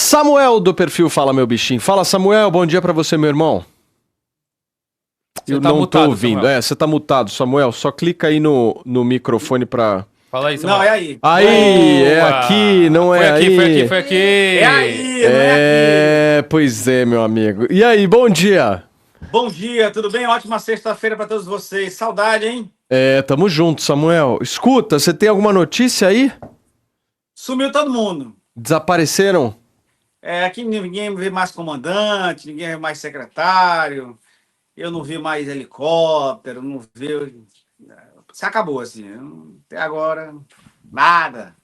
Samuel do perfil Fala Meu Bichinho. Fala, Samuel, bom dia pra você, meu irmão. Eu não tô ouvindo. Samuel. Você tá mutado, Samuel. Só clica aí no microfone pra... Fala aí, Samuel. Não, é aí. Aí, é Boa! aqui, não é aí. Foi aqui. É aí, não é aqui. Pois é, meu amigo. E aí, bom dia. Bom dia, tudo bem? Ótima sexta-feira para todos vocês. Saudade, hein? Tamo junto, Samuel. Escuta, você tem alguma notícia aí? Sumiu todo mundo. Desapareceram? Aqui ninguém vê mais comandante, ninguém vê mais secretário. Eu não vi mais helicóptero, não vi... Se acabou, assim. Até agora, nada.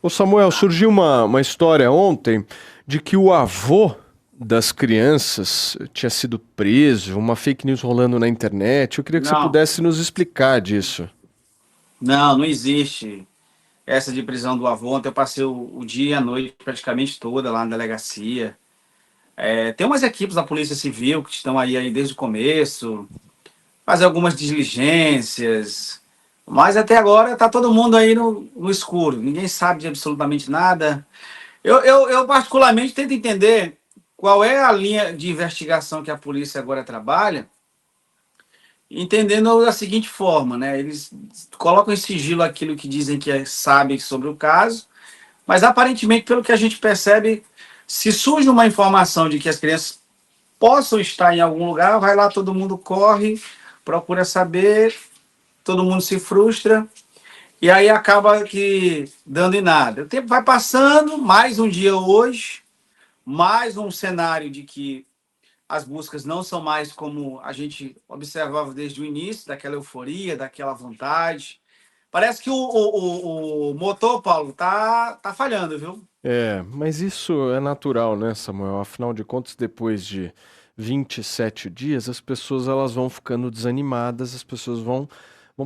Ô Samuel, surgiu uma história ontem de que o avô das crianças tinha sido preso, uma fake news rolando na internet. Eu queria que você pudesse nos explicar disso. Não existe essa de prisão do avô. Ontem eu passei o dia e a noite praticamente toda lá na delegacia. Tem umas equipes da Polícia Civil que estão aí desde o começo, fazer algumas diligências, mas até agora está todo mundo aí no escuro. Ninguém sabe de absolutamente nada. Eu particularmente tento entender qual é a linha de investigação que a polícia agora trabalha, entendendo da seguinte forma, né? Eles colocam em sigilo aquilo que dizem que sabem sobre o caso, mas aparentemente, pelo que a gente percebe, se surge uma informação de que as crianças possam estar em algum lugar, vai lá, todo mundo corre, procura saber, todo mundo se frustra, e aí acaba que dando em nada. O tempo vai passando, mais um dia hoje, mais um cenário de que as buscas não são mais como a gente observava desde o início, daquela euforia, daquela vontade. Parece que o motor, Paulo, tá falhando, viu? Mas isso é natural, né, Samuel? Afinal de contas, depois de 27 dias, as pessoas elas vão ficando desanimadas, as pessoas vão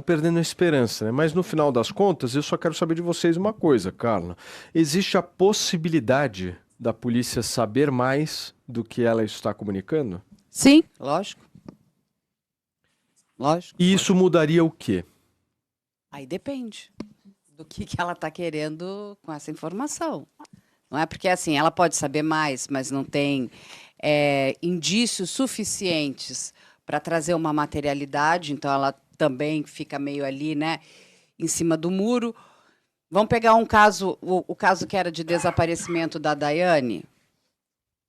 perdendo a esperança, né? Mas no final das contas, eu só quero saber de vocês uma coisa, Carla. Existe a possibilidade da polícia saber mais do que ela está comunicando? Sim, lógico. Lógico. E isso mudaria o quê? Aí depende do que ela está querendo com essa informação. Não é porque, assim, ela pode saber mais, mas não tem indícios suficientes para trazer uma materialidade, então ela também fica meio ali, né, em cima do muro. Vamos pegar um caso, o caso que era de desaparecimento da Daiane.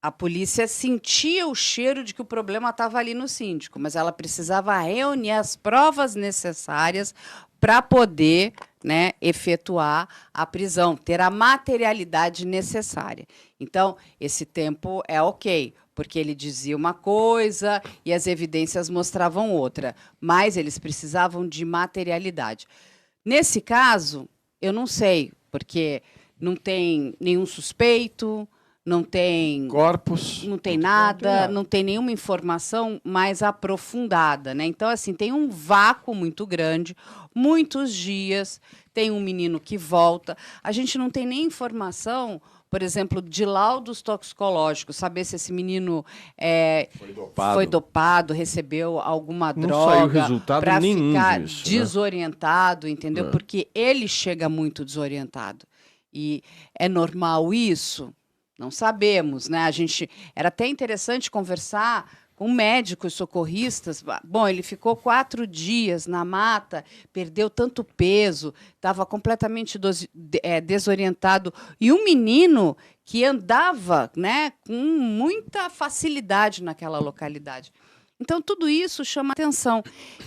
A polícia sentia o cheiro de que o problema estava ali no síndico, mas ela precisava reunir as provas necessárias para poder, né, efetuar a prisão, ter a materialidade necessária. Então, esse tempo é ok, porque ele dizia uma coisa e as evidências mostravam outra, mas eles precisavam de materialidade. Nesse caso, eu não sei, porque não tem nenhum suspeito, não tem corpos, não tem nada, não tem nenhuma informação mais aprofundada, né? Então, assim, tem um vácuo muito grande, muitos dias, tem um menino que volta. A gente não tem nem informação, por exemplo, de laudos toxicológicos, saber se esse menino foi dopado, recebeu alguma droga, saiu resultado para nenhum ficar disso, desorientado, né? Entendeu? Porque ele chega muito desorientado. E é normal isso? Não sabemos, né? Era até interessante conversar com médicos socorristas. Bom, ele ficou 4 dias na mata, perdeu tanto peso, estava completamente desorientado. E um menino que andava, né, com muita facilidade naquela localidade. Então, tudo isso chama atenção.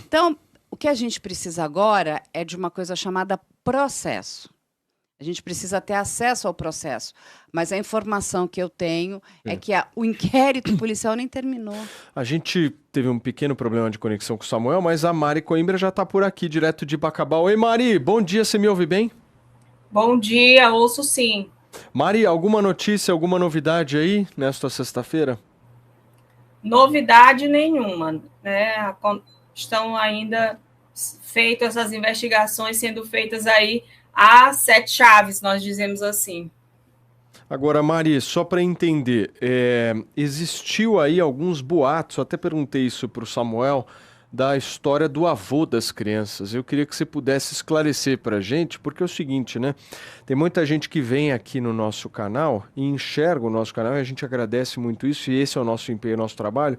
Então, o que a gente precisa agora é de uma coisa chamada processo. A gente precisa ter acesso ao processo. Mas a informação que eu tenho é que o inquérito policial nem terminou. A gente teve um pequeno problema de conexão com o Samuel, mas a Mari Coimbra já está por aqui, direto de Bacabal. Oi, Mari, bom dia, você me ouve bem? Bom dia, ouço sim. Mari, alguma notícia, alguma novidade aí nesta sexta-feira? Novidade nenhuma, né? Estão ainda feitas as investigações, sendo feitas aí a 7 chaves, nós dizemos assim. Agora, Mari, só para entender, existiu aí alguns boatos, eu até perguntei isso para o Samuel, da história do avô das crianças. Eu queria que você pudesse esclarecer para a gente, porque é o seguinte, né? Tem muita gente que vem aqui no nosso canal e enxerga o nosso canal, e a gente agradece muito isso, e esse é o nosso empenho, nosso trabalho,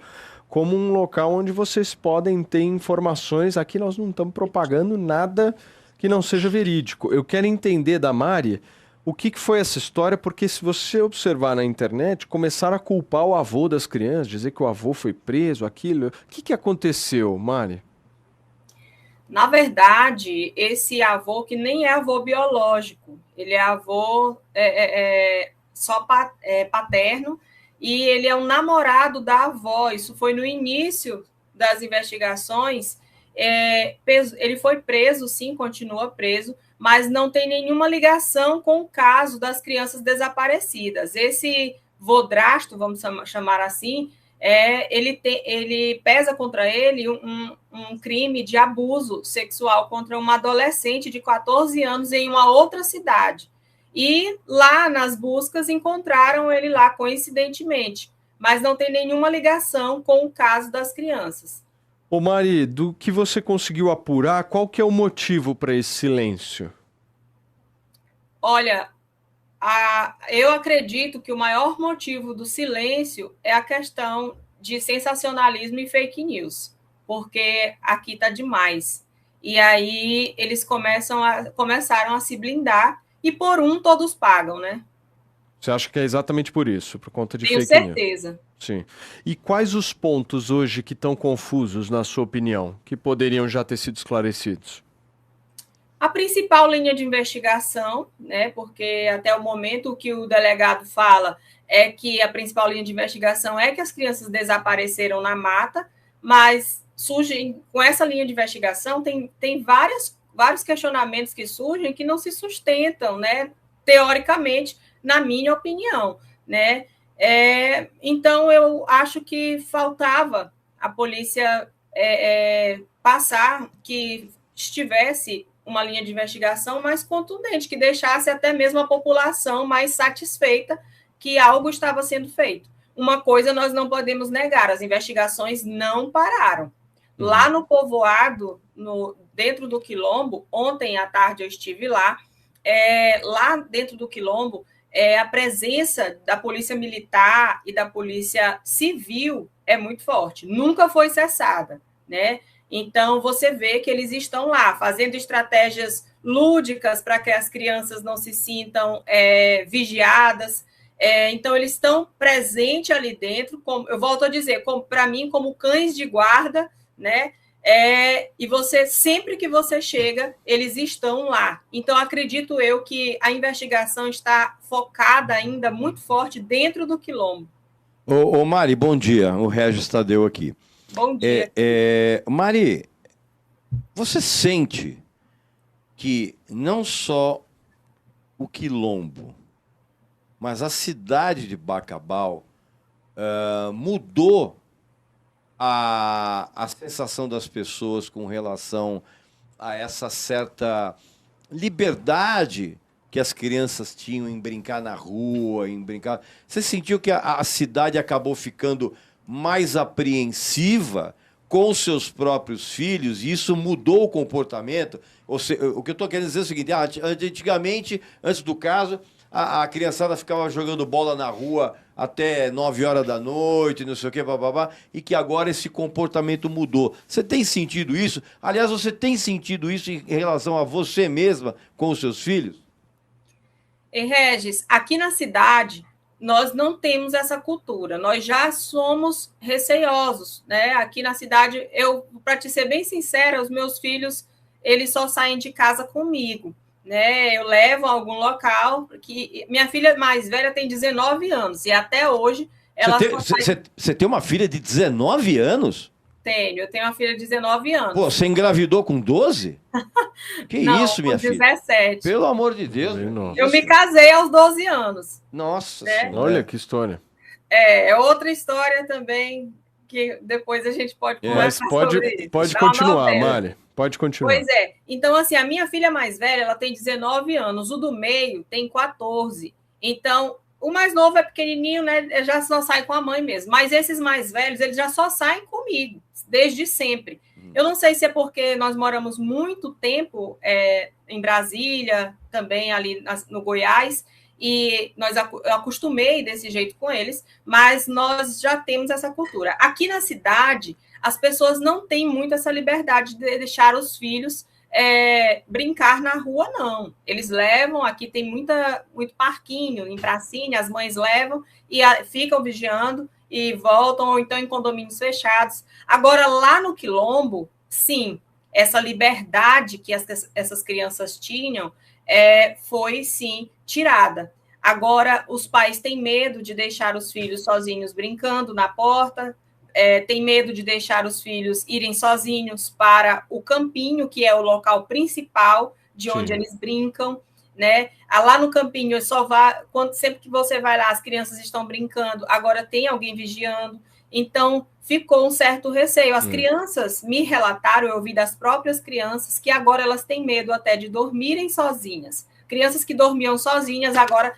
como um local onde vocês podem ter informações. Aqui nós não estamos propagando nada que não seja verídico. Eu quero entender da Mari o que foi essa história, porque se você observar na internet, começaram a culpar o avô das crianças, dizer que o avô foi preso, aquilo. O que aconteceu, Mari? Na verdade, esse avô, que nem é avô biológico, ele é avô só paterno, e ele é um namorado da avó. Isso foi no início das investigações. Ele foi preso, sim, continua preso, mas não tem nenhuma ligação com o caso das crianças desaparecidas. Esse vodrasto, vamos chamar assim, ele pesa contra ele um crime de abuso sexual contra uma adolescente de 14 anos em uma outra cidade. E lá nas buscas encontraram ele lá, coincidentemente, mas não tem nenhuma ligação com o caso das crianças. Ô Mari, do que você conseguiu apurar, qual que é o motivo para esse silêncio? Olha, eu acredito que o maior motivo do silêncio é a questão de sensacionalismo e fake news, porque aqui está demais. E aí eles começaram a se blindar, e por todos pagam, né? Você acha que é exatamente por isso, por conta de Tenho fake news? certeza. Sim. E quais os pontos hoje que estão confusos, na sua opinião, que poderiam já ter sido esclarecidos? A principal linha de investigação, né, porque até o momento o que o delegado fala é que a principal linha de investigação é que as crianças desapareceram na mata, mas surgem, com essa linha de investigação, tem vários questionamentos que surgem que não se sustentam, né, teoricamente, na minha opinião, né? Então, eu acho que faltava a polícia passar que estivesse uma linha de investigação mais contundente, que deixasse até mesmo a população mais satisfeita que algo estava sendo feito. Uma coisa nós não podemos negar, as investigações não pararam. Lá no povoado, dentro do Quilombo, ontem à tarde eu estive lá, lá dentro do Quilombo, a presença da polícia militar e da polícia civil é muito forte, nunca foi cessada, né? Então, você vê que eles estão lá fazendo estratégias lúdicas para que as crianças não se sintam vigiadas. Então, eles estão presentes ali dentro, eu volto a dizer, para mim, como cães de guarda, né? E você, sempre que você chega, eles estão lá. Então, acredito eu que a investigação está focada ainda muito forte dentro do Quilombo. Ô Mari, bom dia. O Regis Tadeu aqui. Bom dia. Mari, você sente que não só o Quilombo, mas a cidade de Bacabal mudou a sensação das pessoas com relação a essa certa liberdade que as crianças tinham em brincar na rua, em brincar... Você sentiu que a cidade acabou ficando mais apreensiva com os seus próprios filhos, e isso mudou o comportamento? Ou seja, o que eu estou querendo dizer é o seguinte: antigamente, antes do caso, a criançada ficava jogando bola na rua até 9 horas da noite, não sei o que, bababá, e que agora esse comportamento mudou. Você tem sentido isso? Aliás, você tem sentido isso em relação a você mesma com os seus filhos? Regis, aqui na cidade, nós não temos essa cultura, nós já somos receiosos, né? Aqui na cidade, para te ser bem sincera, os meus filhos, eles só saem de casa comigo, né? Eu levo a algum local, que minha filha mais velha tem 19 anos, e até hoje ela Você tem uma filha de 19 anos? Eu tenho uma filha de 19 anos. Pô, você engravidou com 12? Que não, isso, minha com 17. filha? Pelo amor de Deus. Eu me casei aos 12 anos. Nossa né? Senhora. Olha que história. É outra história também, que depois a gente pode conversar sobre isso. Pode continuar, Mari. Pode continuar. Pois é. Então, assim, a minha filha mais velha, ela tem 19 anos. O do meio tem 14. Então, o mais novo é pequenininho, né? Já só sai com a mãe mesmo. Mas esses mais velhos, eles já só saem comigo, desde sempre. Eu não sei se é porque nós moramos muito tempo em Brasília, também ali no Goiás, e eu acostumei desse jeito com eles, mas nós já temos essa cultura. Aqui na cidade, as pessoas não têm muito essa liberdade de deixar os filhos brincar na rua, não. Eles levam, aqui tem muito parquinho, em pracinha, as mães levam e ficam vigiando e voltam, ou então em condomínios fechados. Agora, lá no Quilombo, sim, essa liberdade que essas crianças tinham foi, sim, tirada. Agora, os pais têm medo de deixar os filhos sozinhos brincando na porta, tem medo de deixar os filhos irem sozinhos para o campinho, que é o local principal de onde eles brincam, né? Lá no campinho, sempre que você vai lá, as crianças estão brincando, agora tem alguém vigiando, então ficou um certo receio. As crianças me relataram, eu ouvi das próprias crianças, que agora elas têm medo até de dormirem sozinhas. Crianças que dormiam sozinhas, agora...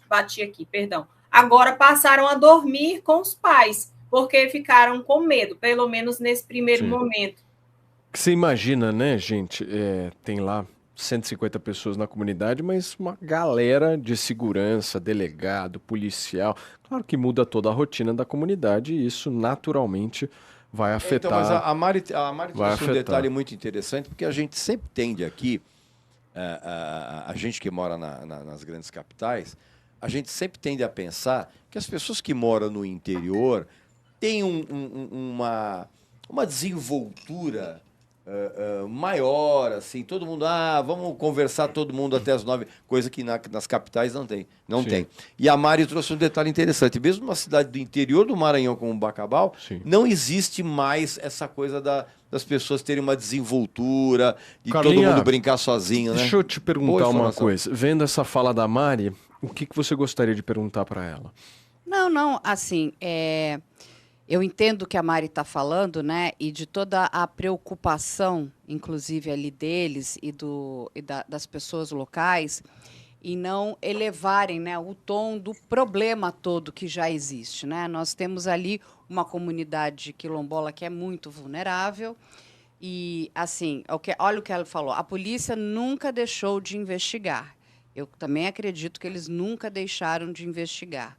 bati aqui, perdão. Agora passaram a dormir com os pais, porque ficaram com medo, pelo menos nesse primeiro momento. Você imagina, né, gente? Tem lá 150 pessoas na comunidade, mas uma galera de segurança, delegado, policial. Claro que muda toda a rotina da comunidade e isso naturalmente vai afetar. Então, mas a Mari trouxe um detalhe muito interessante, porque a gente sempre tende aqui, a gente que mora nas grandes capitais, a gente sempre tende a pensar que as pessoas que moram no interior têm uma desenvoltura maior, assim, todo mundo, vamos conversar todo mundo até as 9, coisa que nas capitais não tem. E a Mari trouxe um detalhe interessante, mesmo numa cidade do interior do Maranhão como Bacabal, não existe mais essa coisa das pessoas terem uma desenvoltura, de todo mundo brincar sozinho, né? Deixa eu te perguntar uma coisa, vendo essa fala da Mari, o que você gostaria de perguntar para ela? Não, assim, eu entendo o que a Mari está falando, né? E de toda a preocupação, inclusive ali deles das pessoas locais, e não elevarem, né, o tom do problema todo que já existe, né? Nós temos ali uma comunidade quilombola que é muito vulnerável e, assim, olha o que ela falou, a polícia nunca deixou de investigar. Eu também acredito que eles nunca deixaram de investigar.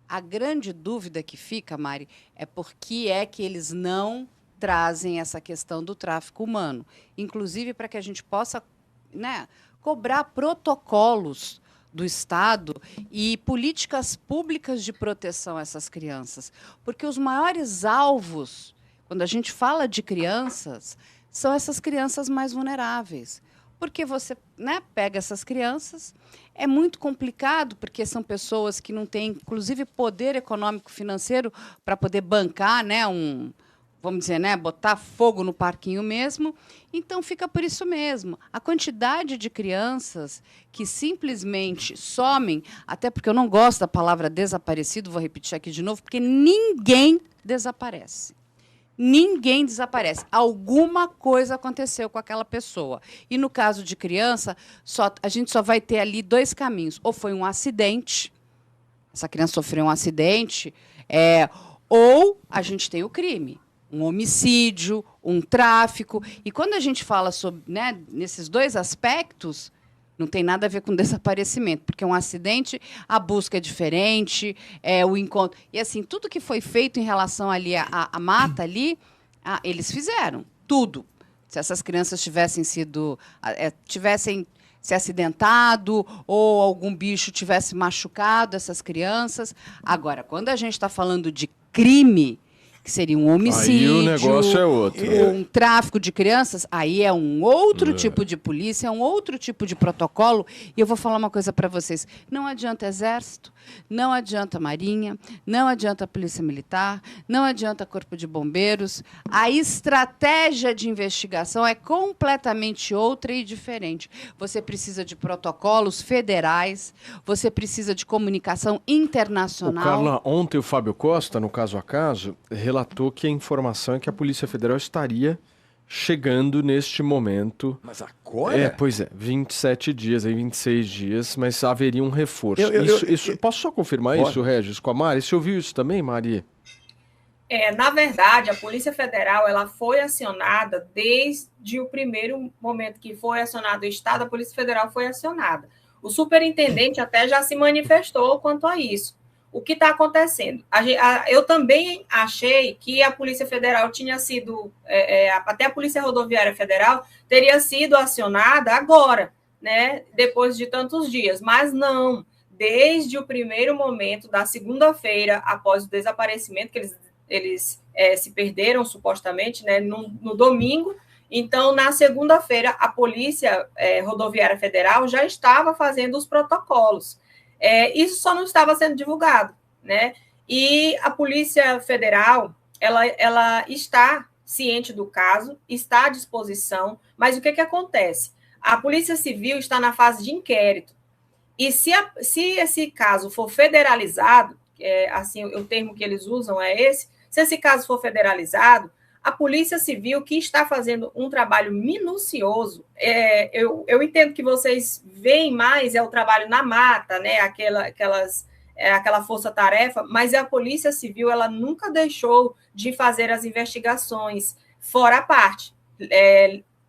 A grande dúvida que fica, Mari, é por que é que eles não trazem essa questão do tráfico humano. Inclusive para que a gente possa, né, cobrar protocolos do Estado e políticas públicas de proteção a essas crianças. Porque os maiores alvos, quando a gente fala de crianças, são essas crianças mais vulneráveis. Porque você, né, pega essas crianças, é muito complicado, porque são pessoas que não têm, inclusive, poder econômico financeiro para poder bancar, né, vamos dizer, né, botar fogo no parquinho mesmo. Então, fica por isso mesmo. A quantidade de crianças que simplesmente somem, até porque eu não gosto da palavra desaparecido, vou repetir aqui de novo, porque ninguém desaparece. Ninguém desaparece. Alguma coisa aconteceu com aquela pessoa. E, no caso de criança, a gente só vai ter ali 2 caminhos. Ou foi um acidente, essa criança sofreu um acidente, ou a gente tem o crime. Um homicídio, um tráfico. E quando a gente fala sobre, né, nesses 2 aspectos, não tem nada a ver com desaparecimento, porque um acidente, a busca é diferente, o encontro. E, assim, tudo que foi feito em relação ali à mata ali, eles fizeram tudo. Se essas crianças tivessem se acidentado ou algum bicho tivesse machucado essas crianças. Agora, quando a gente está falando de crime, que seria um homicídio, aí o negócio é outro. Um tráfico de crianças, aí é um outro tipo de polícia, é um outro tipo de protocolo. E eu vou falar uma coisa para vocês. Não adianta Exército, não adianta Marinha, não adianta Polícia Militar, não adianta Corpo de Bombeiros. A estratégia de investigação é completamente outra e diferente. Você precisa de protocolos federais, você precisa de comunicação internacional. Carla, ontem o Fábio Costa, no Caso a Caso, relatou que a informação é que a Polícia Federal estaria chegando neste momento. Mas agora? Pois é, 27 dias, aí 26 dias, mas haveria um reforço. Posso só confirmar isso, Regis, com a Mari? Você ouviu isso também, Mari? Na verdade, a Polícia Federal ela foi acionada desde o primeiro momento que foi acionado o Estado, a Polícia Federal foi acionada. O superintendente até já se manifestou quanto a isso. O que está acontecendo? Eu também achei que a Polícia Federal tinha sido, até a Polícia Rodoviária Federal teria sido acionada agora, né, depois de tantos dias, mas não. Desde o primeiro momento da segunda-feira, após o desaparecimento, que eles se perderam supostamente, né, no domingo. Então, na segunda-feira, a Polícia Rodoviária Federal já estava fazendo os protocolos. Isso só não estava sendo divulgado, né? E a Polícia Federal, ela está ciente do caso, está à disposição, mas o que acontece? A Polícia Civil está na fase de inquérito. E se esse caso for federalizado, assim, o termo que eles usam é esse, se esse caso for federalizado, a Polícia Civil, que está fazendo um trabalho minucioso, eu entendo que vocês veem mais o trabalho na mata, né, aquela força-tarefa, mas a Polícia Civil ela nunca deixou de fazer as investigações fora a parte,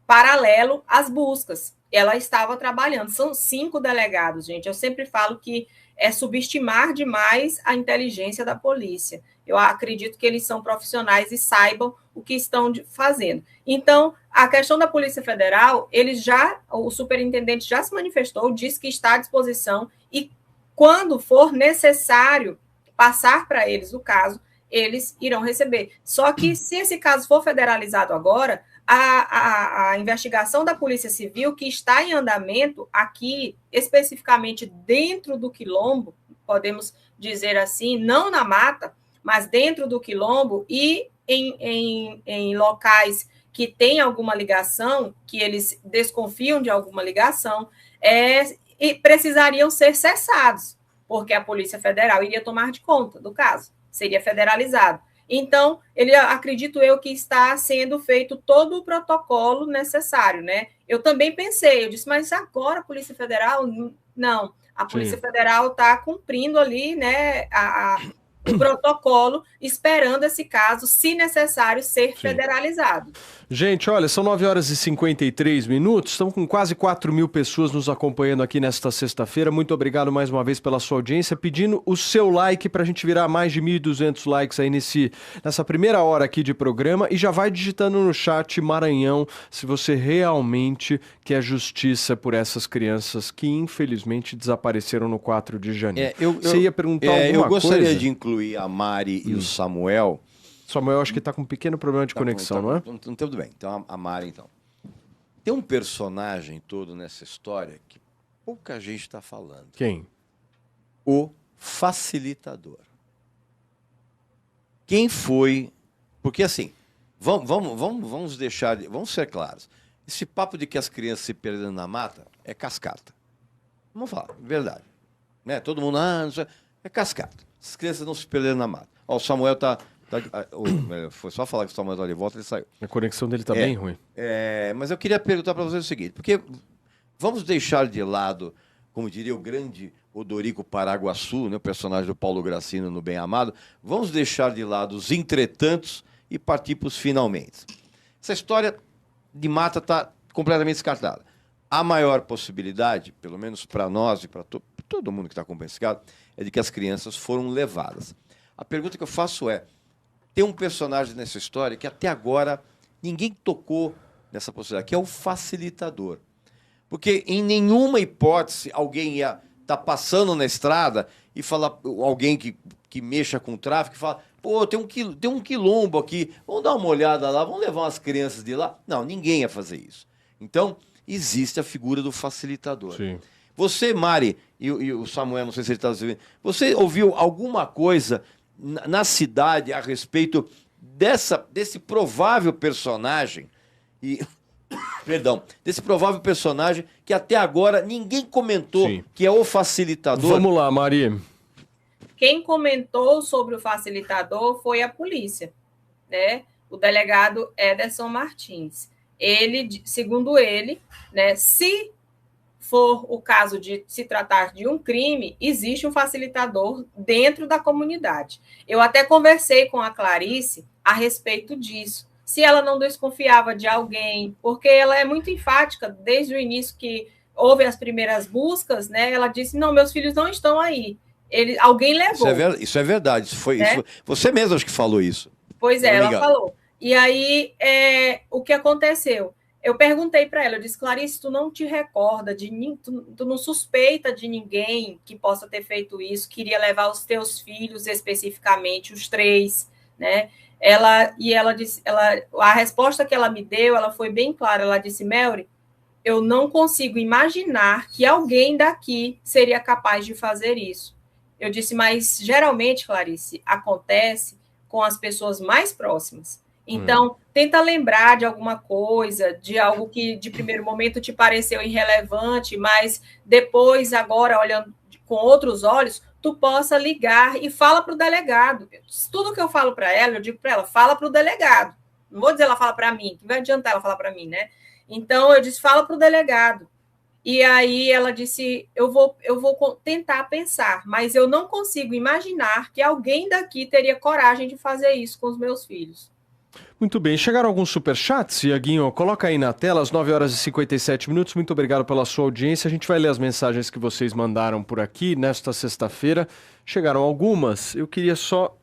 paralelo às buscas. Ela estava trabalhando. São 5 delegados, gente. Eu sempre falo que é subestimar demais a inteligência da polícia. Eu acredito que eles são profissionais e saibam o que estão fazendo. Então, a questão da Polícia Federal, o superintendente já se manifestou, disse que está à disposição e, quando for necessário passar para eles o caso, eles irão receber. Só que, se esse caso for federalizado agora, a investigação da Polícia Civil, que está em andamento aqui, especificamente dentro do quilombo, podemos dizer assim, não na mata, mas dentro do quilombo e em locais que têm alguma ligação, que eles desconfiam de alguma ligação, e precisariam ser cessados, porque a Polícia Federal iria tomar de conta do caso, seria federalizado. Então, acredito eu que está sendo feito todo o protocolo necessário, né? Eu também pensei, eu disse, mas agora a Polícia Federal? Não, a Polícia Federal está cumprindo ali, né, o protocolo, esperando esse caso, se necessário, ser federalizado. Gente, olha, são 9h53, estamos com quase 4.000 pessoas nos acompanhando aqui nesta sexta-feira. Muito obrigado mais uma vez pela sua audiência, pedindo o seu like para a gente virar mais de 1.200 likes aí nessa primeira hora aqui de programa, e já vai digitando no chat Maranhão se você realmente quer justiça por essas crianças que infelizmente desapareceram no 4 de janeiro. Você ia perguntar alguma coisa? Eu gostaria de incluir a Mari e o Samuel. Samuel, acho que está com um pequeno problema de conexão, não é? Então, tudo bem. Então, a Mari, então. Tem um personagem todo nessa história que pouca gente está falando. Quem? O facilitador. Quem foi... Porque, assim, vamos ser claros. Esse papo de que as crianças se perdendo na mata é cascata. Vamos falar, verdade. Né? Todo mundo, não sei, é cascata. As crianças não se perderam na mata. Ó, o Samuel foi só falar que o Samuel está de volta, ele saiu. A conexão dele está bem ruim. Mas eu queria perguntar para vocês o seguinte, porque vamos deixar de lado, como diria o grande Odorico Paraguaçu, né, o personagem do Paulo Gracino no Bem Amado, vamos deixar de lado os entretantos e partir para os finalmente. Essa história de mata está completamente descartada. A maior possibilidade, pelo menos para nós e para todo mundo que está acompanhando esse caso, é de que as crianças foram levadas. A pergunta que eu faço é, tem um personagem nessa história que até agora ninguém tocou nessa possibilidade, que é o facilitador. Porque em nenhuma hipótese alguém ia estar passando na estrada e falar, alguém que mexa com o tráfico, e fala, pô, tem um quilombo aqui, vamos dar uma olhada lá, vamos levar umas crianças de lá. Não, ninguém ia fazer isso. Então, existe a figura do facilitador. Sim. Você, Mari, e o Samuel, não sei se ele está ouvindo, você ouviu alguma coisa na cidade a respeito desse provável personagem desse provável personagem que até agora ninguém comentou, sim, que é o facilitador? Vamos lá, Mari. Quem comentou sobre o facilitador foi a polícia, né? O delegado Ederson Martins. Ele, segundo ele, né, se for o caso de se tratar de um crime, existe um facilitador dentro da comunidade. Eu até conversei com a Clarice a respeito disso, se ela não desconfiava de alguém, porque ela é muito enfática desde o início que houve as primeiras buscas, né? Ela disse, não, meus filhos não estão aí. Alguém levou. Isso é verdade. Isso, você mesmo acho que falou isso. Pois é, ela falou. E aí, o que aconteceu? Eu perguntei para ela, eu disse, Clarice, tu não te recorda, tu não suspeita de ninguém que possa ter feito isso, queria levar os teus filhos especificamente, os 3, né? Ela disse, a resposta que ela me deu, ela foi bem clara, ela disse, Melry, eu não consigo imaginar que alguém daqui seria capaz de fazer isso. Eu disse, mas geralmente, Clarice, acontece com as pessoas mais próximas. Então, tenta lembrar de alguma coisa, de algo que de primeiro momento te pareceu irrelevante, mas depois, agora, olhando com outros olhos, tu possa ligar e fala para o delegado. Tudo que eu falo para ela, eu digo para ela, fala para o delegado. Não vou dizer ela fala para mim, que vai adiantar ela falar para mim, né? Então, eu disse, fala para o delegado. E aí ela disse, eu vou tentar pensar, mas eu não consigo imaginar que alguém daqui teria coragem de fazer isso com os meus filhos. Muito bem, chegaram alguns superchats, Iaguinho, coloca aí na tela, às 9h57, muito obrigado pela sua audiência, a gente vai ler as mensagens que vocês mandaram por aqui nesta sexta-feira, chegaram algumas, eu queria só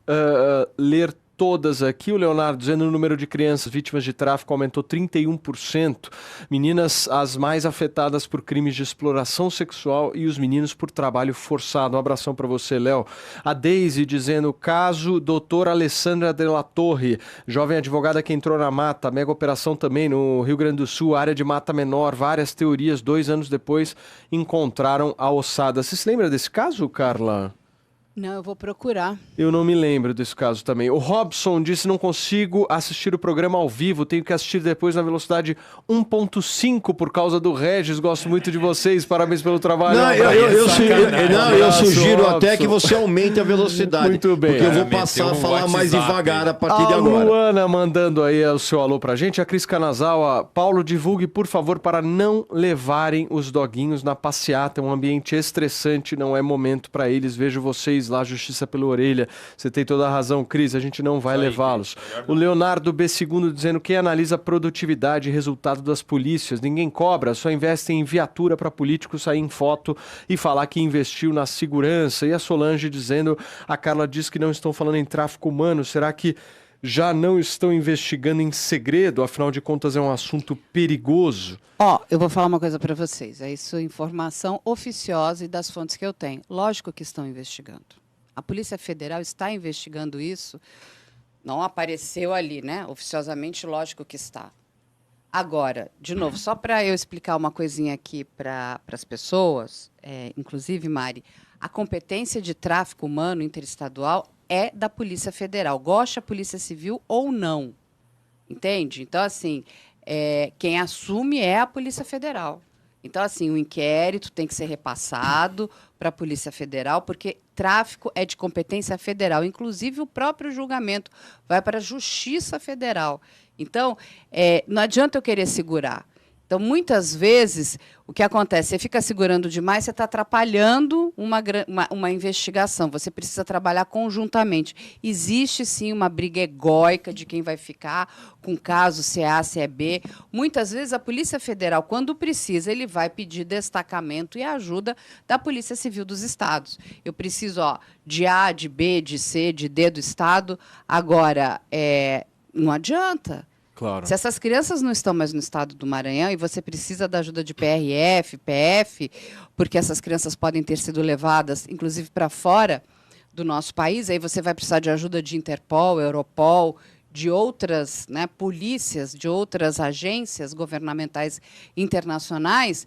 ler todas aqui, o Leonardo dizendo o número de crianças vítimas de tráfico aumentou 31%, meninas as mais afetadas por crimes de exploração sexual e os meninos por trabalho forçado. Um abração para você, Léo. A Deise dizendo, caso doutora Alessandra de la Torre, jovem advogada que entrou na mata, mega operação também no Rio Grande do Sul, área de mata menor, várias teorias, 2 anos depois encontraram a ossada. Você se lembra desse caso, Carla? Não, eu vou procurar. Eu não me lembro desse caso também. O Robson disse, não consigo assistir o programa ao vivo, tenho que assistir depois na velocidade 1.5 por causa do Regis, gosto muito de vocês, parabéns pelo trabalho. Eu sugiro até que você aumente a velocidade. Muito bem. Porque eu vou passar a falar mais devagar a partir de agora. A Luana mandando aí o seu alô pra gente, a Cris Kanazawa, Paulo, divulgue por favor para não levarem os doguinhos na passeata, é um ambiente estressante, não é momento para eles, vejo vocês lá, justiça pela orelha. Você tem toda a razão, Cris, a gente não vai levá-los. O Leonardo B2 dizendo que analisa a produtividade e resultado das polícias. Ninguém cobra, só investe em viatura para político sair em foto e falar que investiu na segurança. E a Solange dizendo, a Carla diz que não estão falando em tráfico humano. Será que já não estão investigando em segredo? Afinal de contas, é um assunto perigoso. Eu vou falar uma coisa para vocês. É isso, informação oficiosa e das fontes que eu tenho. Lógico que estão investigando. A Polícia Federal está investigando isso. Não apareceu ali, né? Oficiosamente, lógico que está. Agora, de novo, só para eu explicar uma coisinha aqui para as pessoas, inclusive, Mari, a competência de tráfico humano interestadual é da Polícia Federal, goste a Polícia Civil ou não. Entende? Então, assim, quem assume é a Polícia Federal. Então, assim, o inquérito tem que ser repassado para a Polícia Federal, porque tráfico é de competência federal. Inclusive, o próprio julgamento vai para a Justiça Federal. Então, não adianta eu querer segurar. Então, muitas vezes, o que acontece? Você fica segurando demais, você está atrapalhando uma investigação. Você precisa trabalhar conjuntamente. Existe, sim, uma briga egóica de quem vai ficar com caso, se é A, se é B. Muitas vezes, a Polícia Federal, quando precisa, ele vai pedir destacamento e ajuda da Polícia Civil dos Estados. Eu preciso de A, de B, de C, de D do Estado. Agora, não adianta. Claro. Se essas crianças não estão mais no estado do Maranhão e você precisa da ajuda de PRF, PF, porque essas crianças podem ter sido levadas, inclusive, para fora do nosso país, aí você vai precisar de ajuda de Interpol, Europol, de outras, né, polícias, de outras agências governamentais internacionais,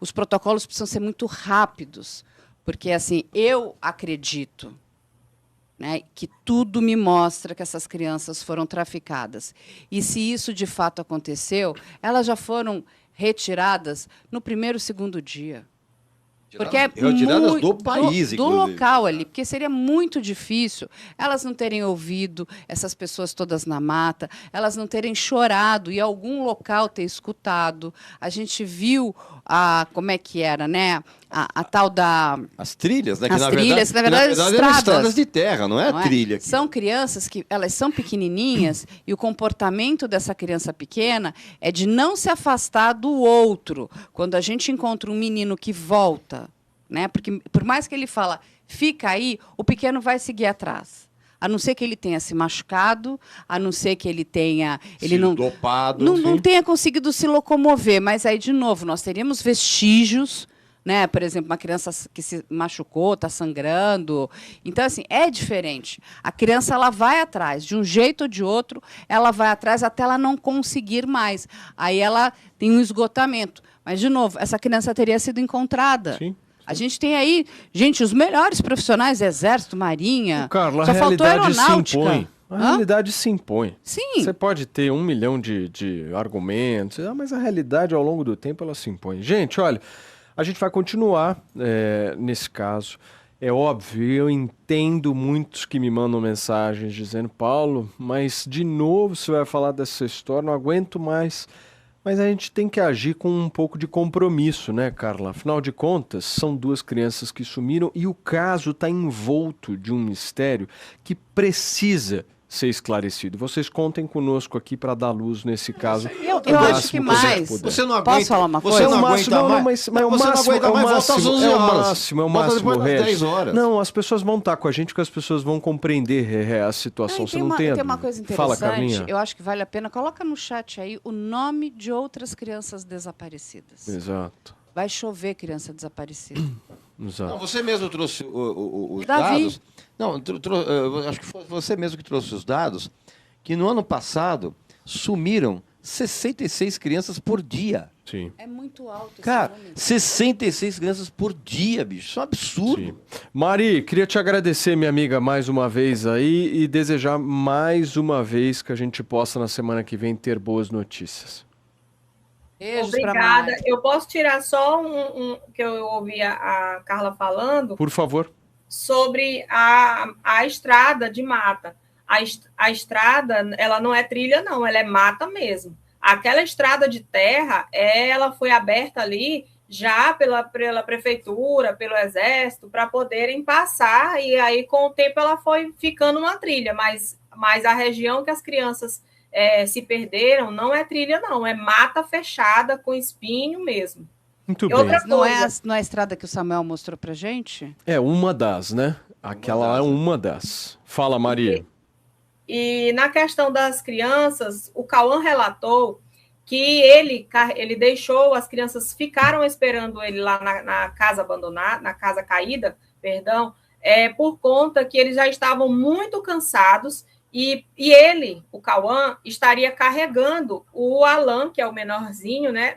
os protocolos precisam ser muito rápidos, porque, assim, eu acredito, né, que tudo me mostra que essas crianças foram traficadas. E se isso de fato aconteceu, elas já foram retiradas no primeiro, segundo dia. Porque é retiradas do país, do inclusive. local ali, porque seria muito difícil elas não terem ouvido essas pessoas todas na mata, elas não terem chorado e algum local ter escutado. A gente viu como é que era, né? A tal da... As trilhas, né? As trilhas, que na verdade eram estradas. estradas de terra, não é Não é? trilha. Aqui. São crianças que elas são pequenininhas e o comportamento dessa criança pequena é de não se afastar do outro. Quando a gente encontra um menino que volta, né? Porque por mais que ele fala, fica aí, o pequeno vai seguir atrás. A não ser que ele tenha se machucado, a não ser que ele tenha... Ele não, dopado. não tenha conseguido se locomover. Mas aí, de novo, nós teríamos vestígios, né? Por exemplo, uma criança que se machucou, está sangrando. Então, assim, é diferente. A criança ela vai atrás, de um jeito ou de outro, ela vai atrás até ela não conseguir mais. Aí ela tem um esgotamento. Mas, de novo, essa criança teria sido encontrada. Sim. A gente tem aí, gente, os melhores profissionais, Exército, Marinha. Carla, a só faltou realidade se aeronáutica. impõe. A realidade se impõe. Sim. Você pode ter 1 milhão de argumentos, mas a realidade, ao longo do tempo, ela se impõe. Gente, olha, a gente vai continuar nesse caso. É óbvio, eu entendo muitos que me mandam mensagens dizendo, Paulo, mas de novo você vai falar dessa história, não aguento mais. Mas a gente tem que agir com um pouco de compromisso, né, Carla? Afinal de contas, são 2 crianças que sumiram e o caso está envolto de um mistério que precisa ser esclarecido. Vocês contem conosco aqui para dar luz nesse caso. Eu acho que mais. Você não aguenta, Posso falar uma coisa? Você não aguenta mais. Mas é o você não máximo, aguenta é o mais, volta às máximo, 11 é o horas. máximo, é o Volta máximo, depois das Regis. 10 horas. Não, as pessoas vão estar com a gente, que as pessoas vão compreender a situação. Você não tem tem uma coisa Fala, interessante, Carlinha. eu acho que vale a pena. Coloca no chat aí o nome de outras crianças desaparecidas. Exato. Vai chover criança desaparecida. Exato. Não, você mesmo trouxe os Davi. dados. Não, acho que foi você mesmo que trouxe os dados, que no ano passado sumiram 66 crianças por dia. Sim. É muito alto esse Cara, número. 66 crianças por dia, bicho. Isso é um absurdo. Sim. Mari, queria te agradecer, minha amiga, mais uma vez aí e desejar mais uma vez que a gente possa, na semana que vem, ter boas notícias. Beijos pra Obrigada. Mari. Eu posso tirar só que eu ouvi a Carla falando Por favor. sobre a estrada de mata. A estrada, ela não é trilha, não, ela é mata mesmo. Aquela estrada de terra, ela foi aberta ali já pela prefeitura, pelo exército, para poderem passar, e aí com o tempo ela foi ficando uma trilha, mas a região que as crianças se perderam não é trilha, não, é mata fechada com espinho mesmo. Muito E bem. outra Não é, coisa. não é a estrada que o Samuel mostrou pra gente? É uma das, né? Aquela é uma das. Fala, Maria. E na questão das crianças, o Cauã relatou que ele deixou, as crianças ficaram esperando ele lá na casa abandonada, na casa caída, perdão, por conta que eles já estavam muito cansados e ele, o Cauã, estaria carregando o Alan, que é o menorzinho, né,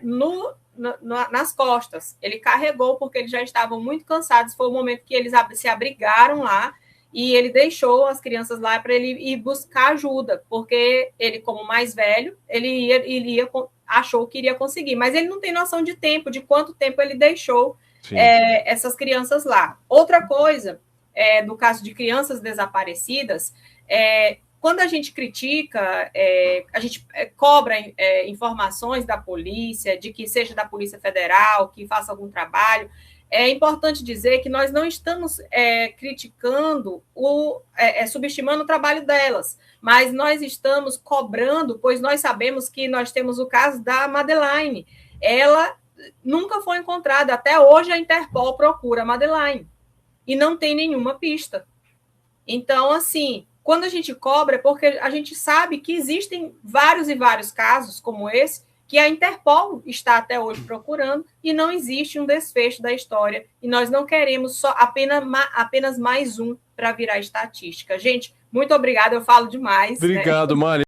nas costas. Ele carregou porque eles já estavam muito cansados, foi o momento que eles se abrigaram lá, e ele deixou as crianças lá para ele ir buscar ajuda, porque ele, como mais velho, ele achou que iria conseguir, mas ele não tem noção de tempo, de quanto tempo ele deixou essas crianças lá. Outra coisa, no caso de crianças desaparecidas, quando a gente critica, a gente cobra informações da polícia, de que seja da Polícia Federal, que faça algum trabalho. É importante dizer que nós não estamos criticando, subestimando o trabalho delas, mas nós estamos cobrando, pois nós sabemos que nós temos o caso da Madeleine. Ela nunca foi encontrada, até hoje a Interpol procura a Madeleine, e não tem nenhuma pista. Então, assim, quando a gente cobra, é porque a gente sabe que existem vários e vários casos como esse, que a Interpol está até hoje procurando e não existe um desfecho da história. E nós não queremos apenas mais um para virar estatística. Gente, muito obrigada, eu falo demais. Obrigado, né? Mari.